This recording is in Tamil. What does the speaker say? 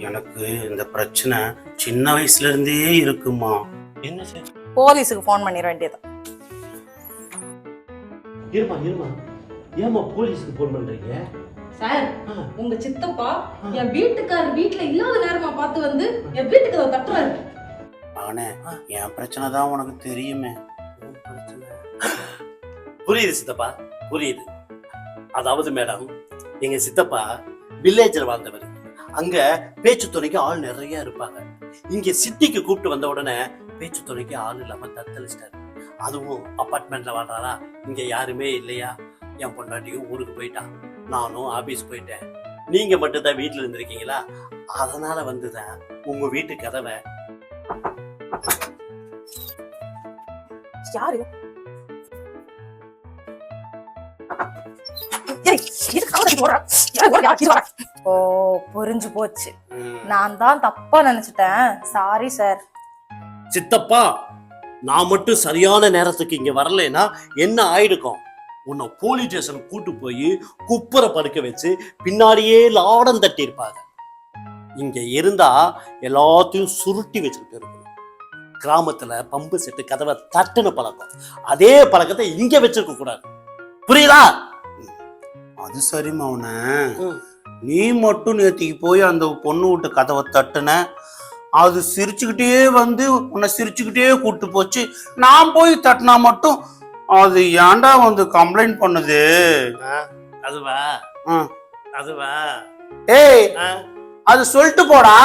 எனக்கு இந்த பிரச்சனை சின்ன வயசுல இருந்தே இருக்குமா. என்ன சார்? போலீஸுக்கு ஃபோன் பண்ணிட வேண்டியது. இருமா ஏமா போலீஸுக்கு ஃபோன் பண்றீங்க? சார், உங்க சித்தப்பா என் வீட்டுக்காரர் வீட்டுல இல்லாத நேரமா பார்த்து வந்து என் வீட்டுக்கு அதை தட்டுறாரு. ஆனே என் பிரச்சனை தான் உனக்கு தெரியுமே. புரியுது சித்தப்பா, புரியுது. அதாவது மேடம், எங்க சித்தப்பா வில்லேஜில் வாழ்ந்தவர். அங்க பேச்சு துணைக்கு ஆள் நிறைய இருப்பாங்க. இங்க சிட்டிக்கு கூப்பிட்டு வந்த உடனே பேச்சு துணைக்கு ஆள் இல்லாம தத்தளிச்சிட்டாரு. அதுவும் அப்பார்ட்மெண்ட்ல வாழ்றாரா, இங்க யாருமே இல்லையா. என் பொண்டாட்டியும் ஊருக்கு போயிட்டான், நானும் ஆபீஸ் போயிட்டேன். நீங்க மட்டும் தான் வீட்டுல இருந்திருக்கீங்களா, அதனால வந்துதான் உங்க வீட்டு கதவை. யாரு? ஓ, புரிஞ்சு போச்சு. நான் தான் தப்பா நினைச்சிட்டேன். Sorry sir. சித்தப்பா, நான் மட்டும் சரியான நேரத்துக்கு இங்க வரலைன்னா என்ன ஆயிடுக்கும்? உன்னை போலீஸ் ஸ்டேஷன் கூட்டு போய் குப்புற படுக்க வச்சு பின்னாடியே லாடம் தட்டி இருப்பாங்க. இங்க இருந்தா எல்லாத்தையும் சுருட்டி வச்சுக்கிட்டு இருக்கணும். கிராமத்துல பம்பு செட்டு கதவை தட்டுன பழக்கம், அதே பழக்கத்தை இங்க வச்சிருக்க கூடாது. புரியுதா? அது சரி மௌன, நீ மட்டும் நேத்திக்கு போய் அந்த பொண்ணு விட்டு கதவை தட்டுன, அது சிரிச்சுக்கிட்டே வந்து உன்னை சிரிச்சுக்கிட்டே கூட்டு போச்சு. நான் போய் தட்டினா மட்டும் அது ஏன்டா வந்து கம்ப்ளைண்ட் பண்ணுது? அதுவா? அதுவா? ஏய், அது சொல்லிட்டு போடா.